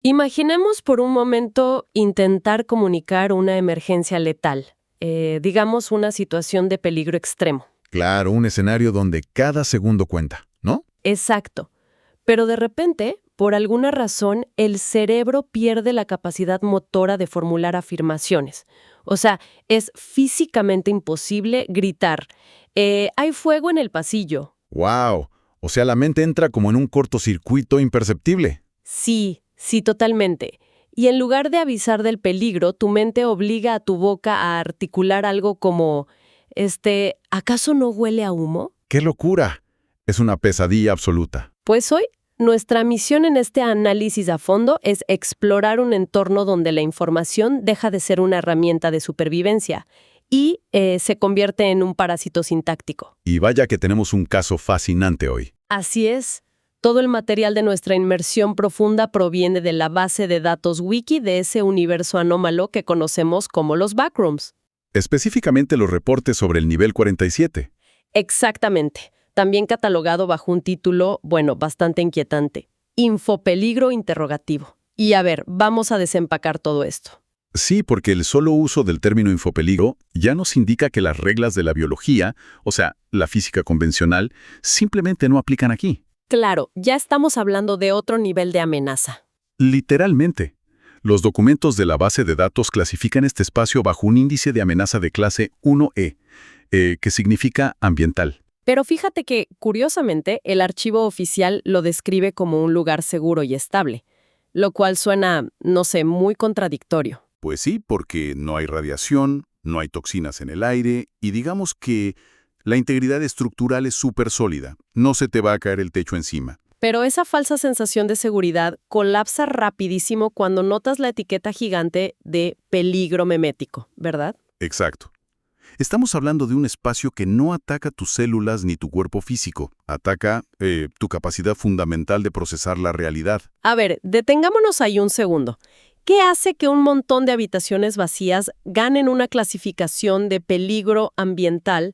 Imaginemos por un momento intentar comunicar una emergencia letal, digamos una situación de peligro extremo. Claro, un escenario donde cada segundo cuenta, ¿no? Exacto. Pero de repente, por alguna razón, el cerebro pierde la capacidad motora de formular afirmaciones. O sea, es físicamente imposible gritar, hay fuego en el pasillo. ¡Wow! O sea, la mente entra como en un cortocircuito imperceptible. Sí, sí, totalmente. Y en lugar de avisar del peligro, tu mente obliga a tu boca a articular algo como, ¿acaso no huele a humo? ¡Qué locura! Es una pesadilla absoluta. Pues hoy, nuestra misión en este análisis a fondo es explorar un entorno donde la información deja de ser una herramienta de supervivencia y se convierte en un parásito sintáctico. Y vaya que tenemos un caso fascinante hoy. Así es. Todo el material de nuestra inmersión profunda proviene de la base de datos wiki de ese universo anómalo que conocemos como los backrooms. Específicamente los reportes sobre el nivel 47. Exactamente. También catalogado bajo un título, bueno, bastante inquietante. Infopeligro interrogativo. Y a ver, vamos a desempacar todo esto. Sí, porque el solo uso del término infopeligro ya nos indica que las reglas de la biología, o sea, la física convencional, simplemente no aplican aquí. Claro, ya estamos hablando de otro nivel de amenaza. Literalmente. Los documentos de la base de datos clasifican este espacio bajo un índice de amenaza de clase 1E, que significa ambiental. Pero fíjate que, curiosamente, el archivo oficial lo describe como un lugar seguro y estable, lo cual suena, no sé, muy contradictorio. Pues sí, porque no hay radiación, no hay toxinas en el aire y digamos que la integridad estructural es súper sólida. No se te va a caer el techo encima. Pero esa falsa sensación de seguridad colapsa rapidísimo cuando notas la etiqueta gigante de peligro memético, ¿verdad? Exacto. Estamos hablando de un espacio que no ataca tus células ni tu cuerpo físico. Ataca tu capacidad fundamental de procesar la realidad. A ver, detengámonos ahí un segundo. ¿Qué hace que un montón de habitaciones vacías ganen una clasificación de peligro ambiental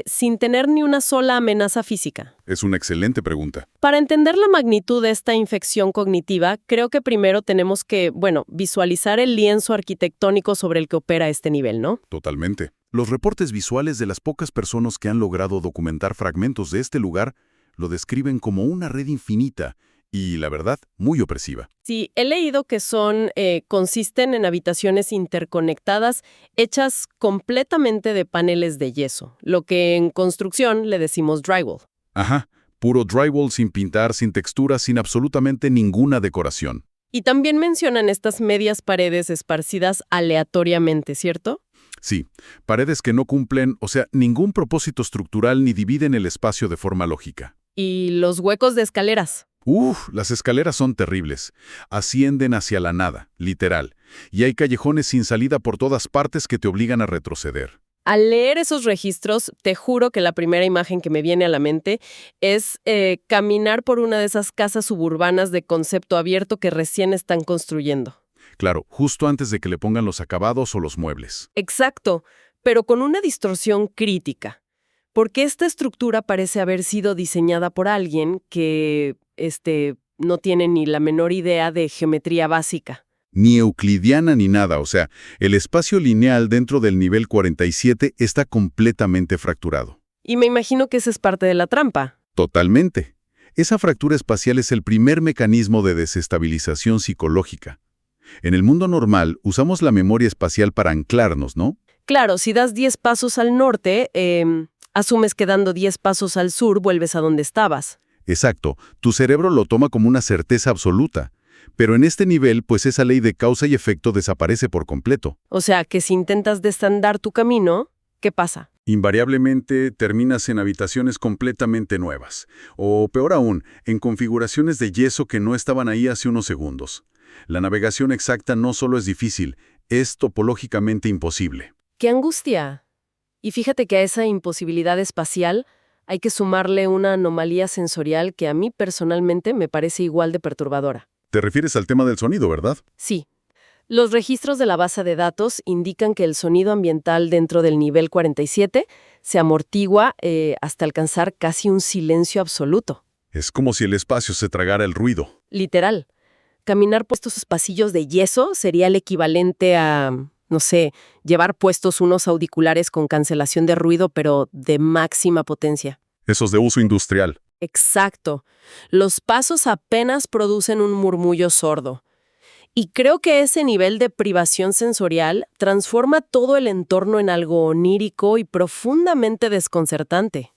sin tener ni una sola amenaza física? Es una excelente pregunta. Para entender la magnitud de esta infección cognitiva, creo que primero tenemos que, visualizar el lienzo arquitectónico sobre el que opera este nivel, ¿no? Totalmente. Los reportes visuales de las pocas personas que han logrado documentar fragmentos de este lugar lo describen como una red infinita y, la verdad, muy opresiva. Sí, he leído que consisten en habitaciones interconectadas hechas completamente de paneles de yeso, lo que en construcción le decimos drywall. Ajá, puro drywall sin pintar, sin textura, sin absolutamente ninguna decoración. Y también mencionan estas medias paredes esparcidas aleatoriamente, ¿cierto? Sí, paredes que no cumplen, o sea, ningún propósito estructural ni dividen el espacio de forma lógica. Y los huecos de escaleras. Las escaleras son terribles. Ascienden hacia la nada, literal. Y hay callejones sin salida por todas partes que te obligan a retroceder. Al leer esos registros, te juro que la primera imagen que me viene a la mente es caminar por una de esas casas suburbanas de concepto abierto que recién están construyendo. Claro, justo antes de que le pongan los acabados o los muebles. Exacto, pero con una distorsión crítica. Porque esta estructura parece haber sido diseñada por alguien que, no tiene ni la menor idea de geometría básica. Ni euclidiana ni nada, o sea, el espacio lineal dentro del nivel 47 está completamente fracturado. Y me imagino que esa es parte de la trampa. Totalmente. Esa fractura espacial es el primer mecanismo de desestabilización psicológica. En el mundo normal, usamos la memoria espacial para anclarnos, ¿no? Claro, si das 10 pasos al norte, asumes que dando 10 pasos al sur vuelves a donde estabas. Exacto, tu cerebro lo toma como una certeza absoluta. Pero en este nivel, pues esa ley de causa y efecto desaparece por completo. O sea, que si intentas desandar tu camino, ¿qué pasa? Invariablemente terminas en habitaciones completamente nuevas. O peor aún, en configuraciones de yeso que no estaban ahí hace unos segundos. La navegación exacta no solo es difícil, es topológicamente imposible. ¡Qué angustia! Y fíjate que a esa imposibilidad espacial hay que sumarle una anomalía sensorial que a mí personalmente me parece igual de perturbadora. Te refieres al tema del sonido, ¿verdad? Sí. Los registros de la base de datos indican que el sonido ambiental dentro del nivel 47 se amortigua hasta alcanzar casi un silencio absoluto. Es como si el espacio se tragara el ruido. Literal. Caminar por estos pasillos de yeso sería el equivalente a, no sé, llevar puestos unos auriculares con cancelación de ruido, pero de máxima potencia. Esos de uso industrial. Exacto. Los pasos apenas producen un murmullo sordo. Y creo que ese nivel de privación sensorial transforma todo el entorno en algo onírico y profundamente desconcertante.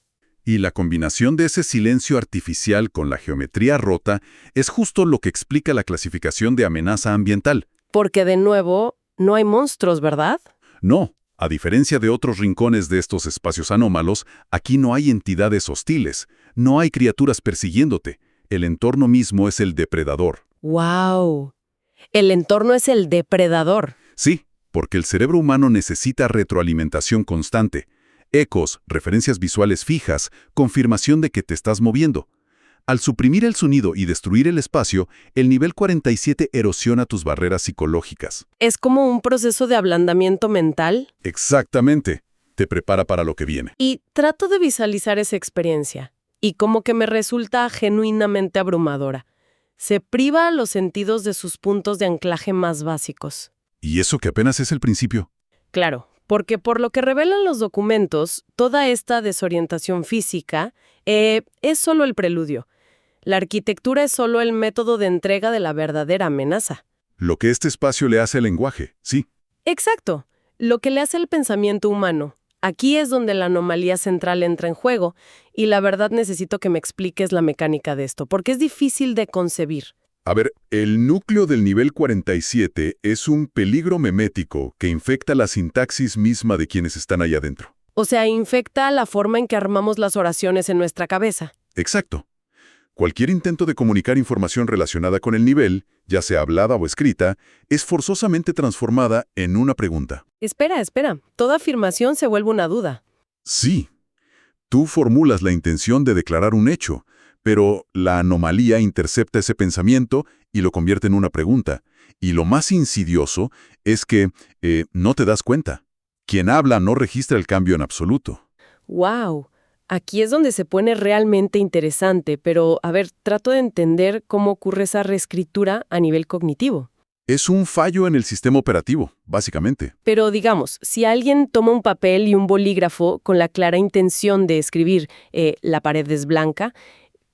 Y la combinación de ese silencio artificial con la geometría rota es justo lo que explica la clasificación de amenaza ambiental. Porque, de nuevo, no hay monstruos, ¿verdad? No, a diferencia de otros rincones de estos espacios anómalos, aquí no hay entidades hostiles, no hay criaturas persiguiéndote. El entorno mismo es el depredador. ¡Wow! El entorno es el depredador. Sí, porque el cerebro humano necesita retroalimentación constante. Ecos, referencias visuales fijas, confirmación de que te estás moviendo. Al suprimir el sonido y destruir el espacio, el nivel 47 erosiona tus barreras psicológicas. Es como un proceso de ablandamiento mental. Exactamente. Te prepara para lo que viene. Y trato de visualizar esa experiencia. Y como que me resulta genuinamente abrumadora. Se priva a los sentidos de sus puntos de anclaje más básicos. Y eso que apenas es el principio. Claro, porque por lo que revelan los documentos, toda esta desorientación física es solo el preludio. La arquitectura es solo el método de entrega de la verdadera amenaza. Lo que este espacio le hace al lenguaje, sí. Exacto, lo que le hace al pensamiento humano. Aquí es donde la anomalía central entra en juego, y la verdad necesito que me expliques la mecánica de esto, porque es difícil de concebir. A ver, el núcleo del nivel 47 es un peligro memético que infecta la sintaxis misma de quienes están allá adentro. O sea, infecta la forma en que armamos las oraciones en nuestra cabeza. Exacto. Cualquier intento de comunicar información relacionada con el nivel, ya sea hablada o escrita, es forzosamente transformada en una pregunta. Espera. Toda afirmación se vuelve una duda. Sí. Tú formulas la intención de declarar un hecho, pero la anomalía intercepta ese pensamiento y lo convierte en una pregunta. Y lo más insidioso es que no te das cuenta. Quien habla no registra el cambio en absoluto. ¡Wow! Aquí es donde se pone realmente interesante, pero, a ver, trato de entender cómo ocurre esa reescritura a nivel cognitivo. Es un fallo en el sistema operativo, básicamente. Pero, digamos, si alguien toma un papel y un bolígrafo con la clara intención de escribir la pared es blanca,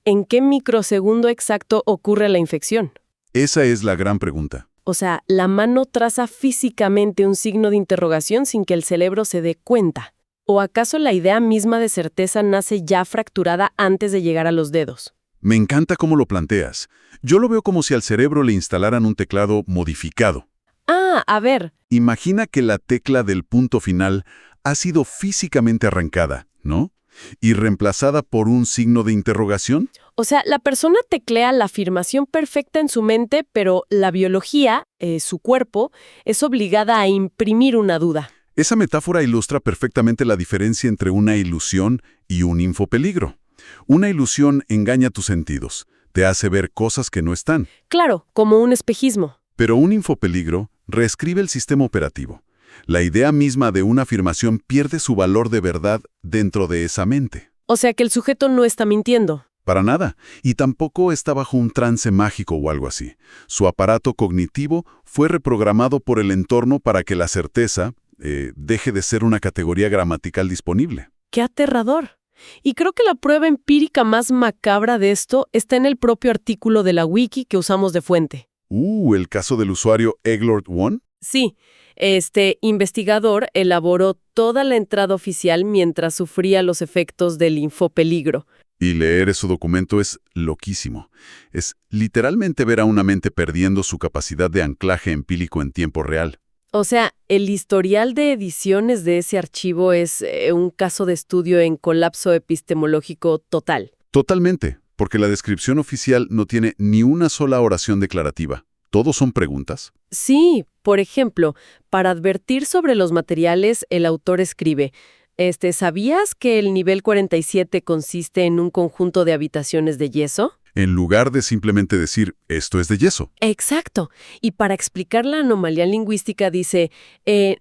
¿en qué microsegundo exacto ocurre la infección? Esa es la gran pregunta. O sea, la mano traza físicamente un signo de interrogación sin que el cerebro se dé cuenta. ¿O acaso la idea misma de certeza nace ya fracturada antes de llegar a los dedos? Me encanta cómo lo planteas. Yo lo veo como si al cerebro le instalaran un teclado modificado. Ah, a ver. Imagina que la tecla del punto final ha sido físicamente arrancada, ¿no? Y reemplazada por un signo de interrogación. O sea, la persona teclea la afirmación perfecta en su mente, pero la biología, su cuerpo, es obligada a imprimir una duda. Esa metáfora ilustra perfectamente la diferencia entre una ilusión y un infopeligro. Una ilusión engaña tus sentidos, te hace ver cosas que no están. Claro, como un espejismo. Pero un infopeligro reescribe el sistema operativo. La idea misma de una afirmación pierde su valor de verdad dentro de esa mente. O sea que el sujeto no está mintiendo. Para nada, y tampoco está bajo un trance mágico o algo así. Su aparato cognitivo fue reprogramado por el entorno para que la certeza deje de ser una categoría gramatical disponible. ¡Qué aterrador! Y creo que la prueba empírica más macabra de esto está en el propio artículo de la wiki que usamos de fuente. ¿El caso del usuario Eglord1? Sí, este investigador elaboró toda la entrada oficial mientras sufría los efectos del infopeligro. Y leer ese documento es loquísimo. Es literalmente ver a una mente perdiendo su capacidad de anclaje empírico en tiempo real. O sea, el historial de ediciones de ese archivo es un caso de estudio en colapso epistemológico total. Totalmente, porque la descripción oficial no tiene ni una sola oración declarativa. ¿Todos son preguntas? Sí, por ejemplo, para advertir sobre los materiales, el autor escribe, ¿sabías que el nivel 47 consiste en un conjunto de habitaciones de yeso? en lugar de simplemente decir, esto es de yeso. Exacto. Y para explicar la anomalía lingüística dice,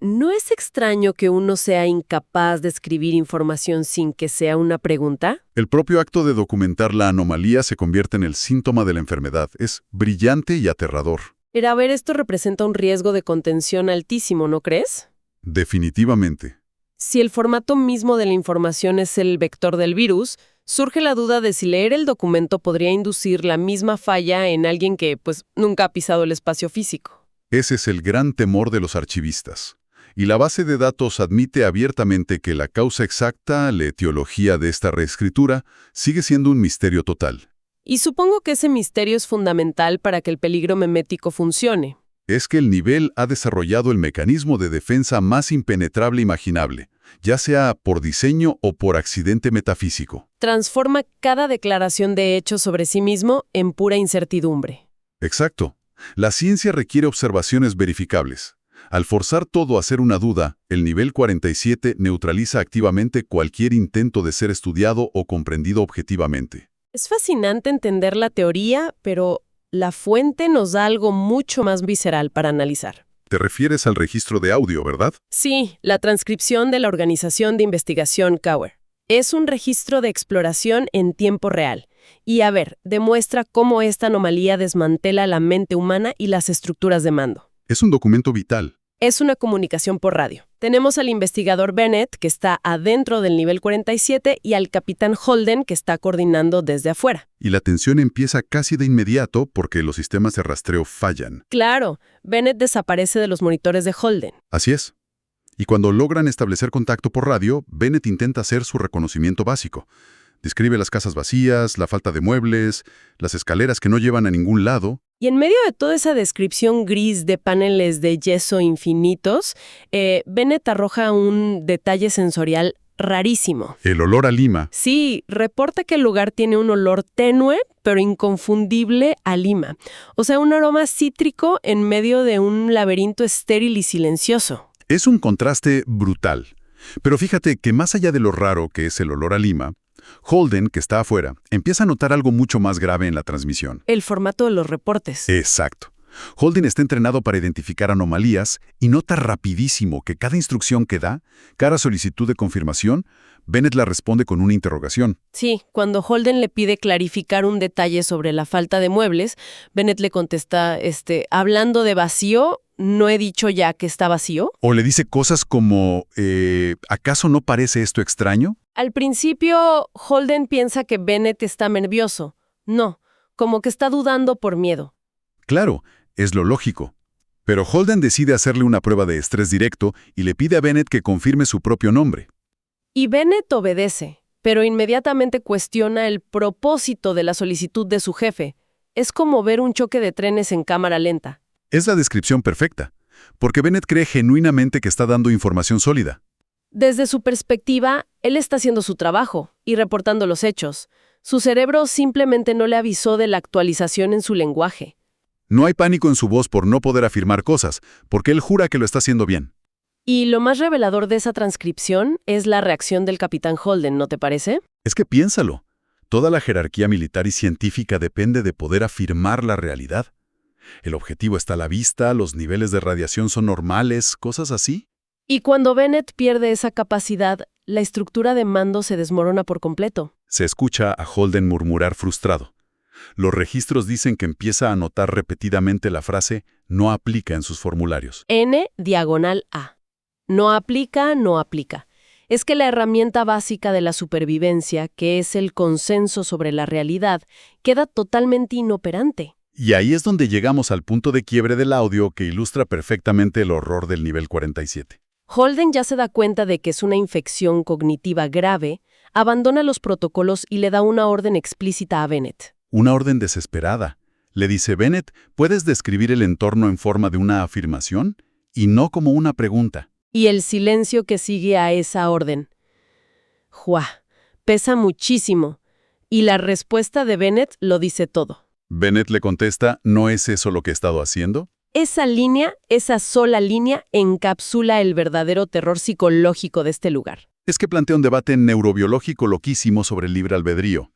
¿no es extraño que uno sea incapaz de escribir información sin que sea una pregunta? El propio acto de documentar la anomalía se convierte en el síntoma de la enfermedad. Es brillante y aterrador. Pero a ver, esto representa un riesgo de contención altísimo, ¿no crees? Definitivamente. Si el formato mismo de la información es el vector del virus, surge la duda de si leer el documento podría inducir la misma falla en alguien que, pues, nunca ha pisado el espacio físico. Ese es el gran temor de los archivistas. Y la base de datos admite abiertamente que la causa exacta, la etiología de esta reescritura, sigue siendo un misterio total. Y supongo que ese misterio es fundamental para que el peligro memético funcione. Es que el nivel ha desarrollado el mecanismo de defensa más impenetrable imaginable, ya sea por diseño o por accidente metafísico. Transforma cada declaración de hecho sobre sí mismo en pura incertidumbre. Exacto. La ciencia requiere observaciones verificables. Al forzar todo a ser una duda, el nivel 47 neutraliza activamente cualquier intento de ser estudiado o comprendido objetivamente. Es fascinante entender la teoría, pero la fuente nos da algo mucho más visceral para analizar. Te refieres al registro de audio, ¿verdad? Sí, la transcripción de la Organización de Investigación Cower. Es un registro de exploración en tiempo real. Y a ver, demuestra cómo esta anomalía desmantela la mente humana y las estructuras de mando. Es un documento vital. Es una comunicación por radio. Tenemos al investigador Bennett, que está adentro del nivel 47, y al capitán Holden, que está coordinando desde afuera. Y la tensión empieza casi de inmediato porque los sistemas de rastreo fallan. Claro, Bennett desaparece de los monitores de Holden. Así es. Y cuando logran establecer contacto por radio, Bennett intenta hacer su reconocimiento básico. Describe las casas vacías, la falta de muebles, las escaleras que no llevan a ningún lado. Y en medio de toda esa descripción gris de paneles de yeso infinitos, Bennett arroja un detalle sensorial rarísimo. El olor a lima. Sí, reporta que el lugar tiene un olor tenue, pero inconfundible a lima. O sea, un aroma cítrico en medio de un laberinto estéril y silencioso. Es un contraste brutal. Pero fíjate que más allá de lo raro que es el olor a lima, Holden, que está afuera, empieza a notar algo mucho más grave en la transmisión. El formato de los reportes. Exacto. Holden está entrenado para identificar anomalías y nota rapidísimo que cada instrucción que da, cada solicitud de confirmación, Bennett la responde con una interrogación. Sí, cuando Holden le pide clarificar un detalle sobre la falta de muebles, Bennett le contesta, hablando de vacío, ¿no he dicho ya que está vacío? O le dice cosas como, ¿acaso no parece esto extraño? Al principio, Holden piensa que Bennett está nervioso. No, como que está dudando por miedo. Claro, es lo lógico. Pero Holden decide hacerle una prueba de estrés directo y le pide a Bennett que confirme su propio nombre. Y Bennett obedece, pero inmediatamente cuestiona el propósito de la solicitud de su jefe. Es como ver un choque de trenes en cámara lenta. Es la descripción perfecta, porque Bennett cree genuinamente que está dando información sólida. Desde su perspectiva, él está haciendo su trabajo y reportando los hechos. Su cerebro simplemente no le avisó de la actualización en su lenguaje. No hay pánico en su voz por no poder afirmar cosas, porque él jura que lo está haciendo bien. Y lo más revelador de esa transcripción es la reacción del capitán Holden, ¿no te parece? Es que piénsalo. Toda la jerarquía militar y científica depende de poder afirmar la realidad. El objetivo está a la vista, los niveles de radiación son normales, cosas así. Y cuando Bennett pierde esa capacidad, la estructura de mando se desmorona por completo. Se escucha a Holden murmurar frustrado. Los registros dicen que empieza a anotar repetidamente la frase «no aplica» en sus formularios. N/A. No aplica, no aplica. Es que la herramienta básica de la supervivencia, que es el consenso sobre la realidad, queda totalmente inoperante. Y ahí es donde llegamos al punto de quiebre del audio que ilustra perfectamente el horror del nivel 47. Holden ya se da cuenta de que es una infección cognitiva grave, abandona los protocolos y le da una orden explícita a Bennett. Una orden desesperada. Le dice, Bennett, ¿puedes describir el entorno en forma de una afirmación y no como una pregunta? Y el silencio que sigue a esa orden. ¡Jua! Pesa muchísimo. Y la respuesta de Bennett lo dice todo. Bennett le contesta, ¿no es eso lo que he estado haciendo? Esa línea, esa sola línea, encapsula el verdadero terror psicológico de este lugar. Es que plantea un debate neurobiológico loquísimo sobre el libre albedrío.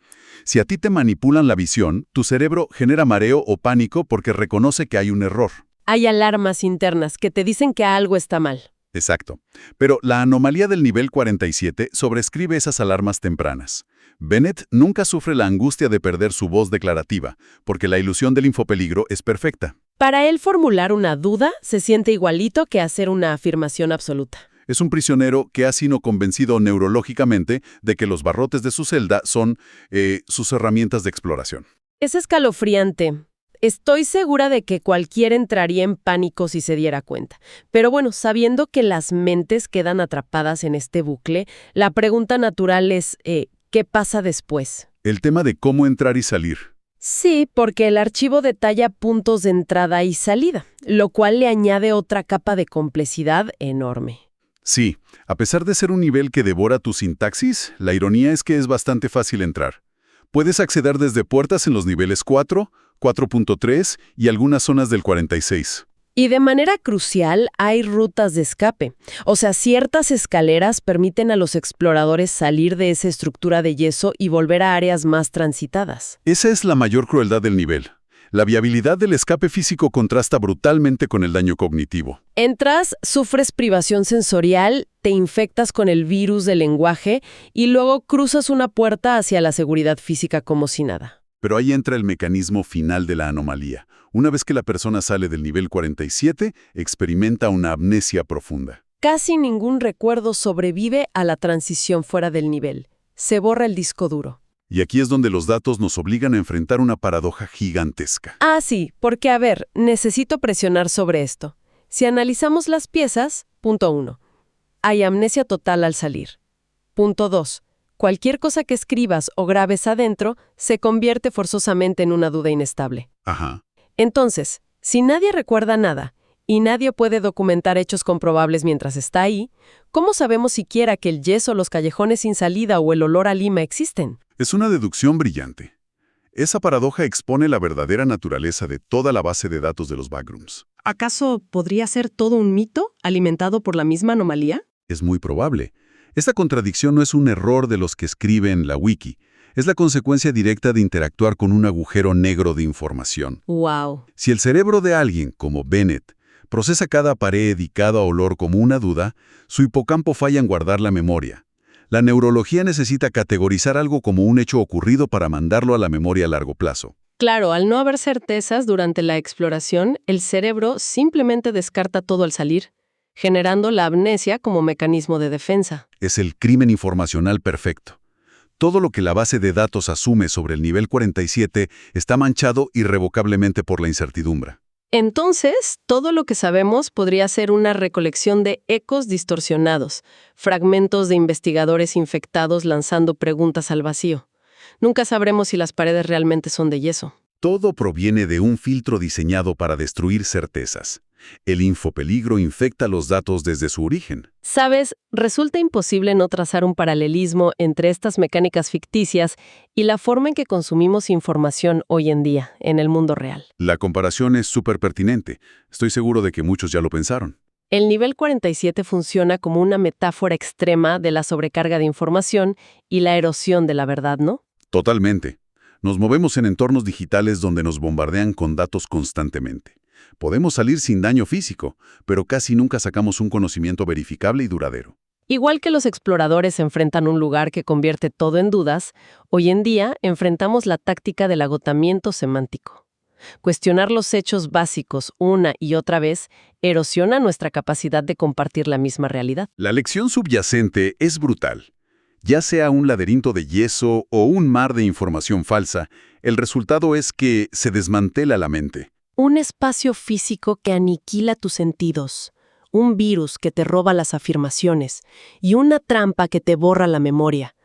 Si a ti te manipulan la visión, tu cerebro genera mareo o pánico porque reconoce que hay un error. Hay alarmas internas que te dicen que algo está mal. Exacto. Pero la anomalía del nivel 47 sobrescribe esas alarmas tempranas. Bennett nunca sufre la angustia de perder su voz declarativa, porque la ilusión del infopeligro es perfecta. Para él formular una duda se siente igualito que hacer una afirmación absoluta. Es un prisionero que ha sido convencido neurológicamente de que los barrotes de su celda son sus herramientas de exploración. Es escalofriante. Estoy segura de que cualquiera entraría en pánico si se diera cuenta. Pero bueno, sabiendo que las mentes quedan atrapadas en este bucle, la pregunta natural es, ¿qué pasa después? El tema de cómo entrar y salir. Sí, porque el archivo detalla puntos de entrada y salida, lo cual le añade otra capa de complejidad enorme. Sí, a pesar de ser un nivel que devora tu sintaxis, la ironía es que es bastante fácil entrar. Puedes acceder desde puertas en los niveles 4, 4.3 y algunas zonas del 46. Y de manera crucial hay rutas de escape. O sea, ciertas escaleras permiten a los exploradores salir de esa estructura de yeso y volver a áreas más transitadas. Esa es la mayor crueldad del nivel. La viabilidad del escape físico contrasta brutalmente con el daño cognitivo. Entras, sufres privación sensorial, te infectas con el virus del lenguaje y luego cruzas una puerta hacia la seguridad física como si nada. Pero ahí entra el mecanismo final de la anomalía. Una vez que la persona sale del nivel 47, experimenta una amnesia profunda. Casi ningún recuerdo sobrevive a la transición fuera del nivel. Se borra el disco duro. Y aquí es donde los datos nos obligan a enfrentar una paradoja gigantesca. Ah, sí, porque a ver, necesito presionar sobre esto. Si analizamos las piezas, punto 1. Hay amnesia total al salir. Punto 2. Cualquier cosa que escribas o grabes adentro se convierte forzosamente en una duda inestable. Ajá. Entonces, si nadie recuerda nada y nadie puede documentar hechos comprobables mientras está ahí, ¿cómo sabemos siquiera que el yeso, los callejones sin salida o el olor a lima existen? Es una deducción brillante. Esa paradoja expone la verdadera naturaleza de toda la base de datos de los backrooms. ¿Acaso podría ser todo un mito alimentado por la misma anomalía? Es muy probable. Esta contradicción no es un error de los que escriben la wiki. Es la consecuencia directa de interactuar con un agujero negro de información. ¡Wow! Si el cerebro de alguien, como Bennett, procesa cada pared y cada olor como una duda, su hipocampo falla en guardar la memoria. La neurología necesita categorizar algo como un hecho ocurrido para mandarlo a la memoria a largo plazo. Claro, al no haber certezas durante la exploración, el cerebro simplemente descarta todo al salir, generando la amnesia como mecanismo de defensa. Es el crimen informacional perfecto. Todo lo que la base de datos asume sobre el nivel 47 está manchado irrevocablemente por la incertidumbre. Entonces, todo lo que sabemos podría ser una recolección de ecos distorsionados, fragmentos de investigadores infectados lanzando preguntas al vacío. Nunca sabremos si las paredes realmente son de yeso. Todo proviene de un filtro diseñado para destruir certezas. El infopeligro infecta los datos desde su origen. Sabes, resulta imposible no trazar un paralelismo entre estas mecánicas ficticias y la forma en que consumimos información hoy en día, en el mundo real. La comparación es súper pertinente. Estoy seguro de que muchos ya lo pensaron. El nivel 47 funciona como una metáfora extrema de la sobrecarga de información y la erosión de la verdad, ¿no? Totalmente. Nos movemos en entornos digitales donde nos bombardean con datos constantemente. Podemos salir sin daño físico, pero casi nunca sacamos un conocimiento verificable y duradero. Igual que los exploradores enfrentan un lugar que convierte todo en dudas, hoy en día enfrentamos la táctica del agotamiento semántico. Cuestionar los hechos básicos una y otra vez erosiona nuestra capacidad de compartir la misma realidad. La lección subyacente es brutal. Ya sea un laberinto de yeso o un mar de información falsa, el resultado es que se desmantela la mente. Un espacio físico que aniquila tus sentidos, un virus que te roba las afirmaciones y una trampa que te borra la memoria.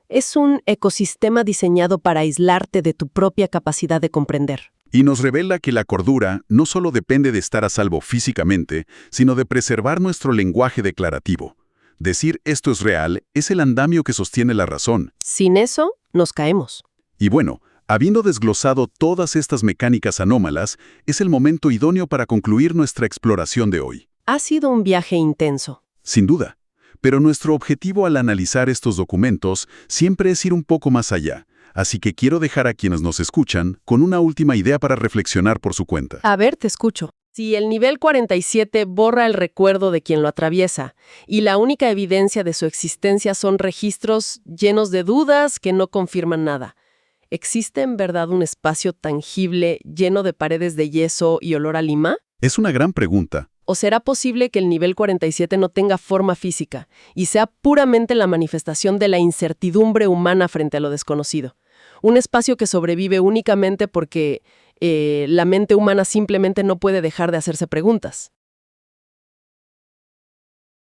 Es un ecosistema diseñado para aislarte de tu propia capacidad de comprender. Y nos revela que la cordura no solo depende de estar a salvo físicamente, sino de preservar nuestro lenguaje declarativo. Decir esto es real es el andamio que sostiene la razón. Sin eso, nos caemos. Y bueno, habiendo desglosado todas estas mecánicas anómalas, es el momento idóneo para concluir nuestra exploración de hoy. Ha sido un viaje intenso. Sin duda. Pero nuestro objetivo al analizar estos documentos siempre es ir un poco más allá, Así que quiero dejar a quienes nos escuchan con una última idea para reflexionar por su cuenta. A ver, te escucho. Si el nivel 47 borra el recuerdo de quien lo atraviesa y la única evidencia de su existencia son registros llenos de dudas que no confirman nada, ¿existe en verdad un espacio tangible lleno de paredes de yeso y olor a lima? Es una gran pregunta. ¿O será posible que el nivel 47 no tenga forma física y sea puramente la manifestación de la incertidumbre humana frente a lo desconocido? Un espacio que sobrevive únicamente porque la mente humana simplemente no puede dejar de hacerse preguntas.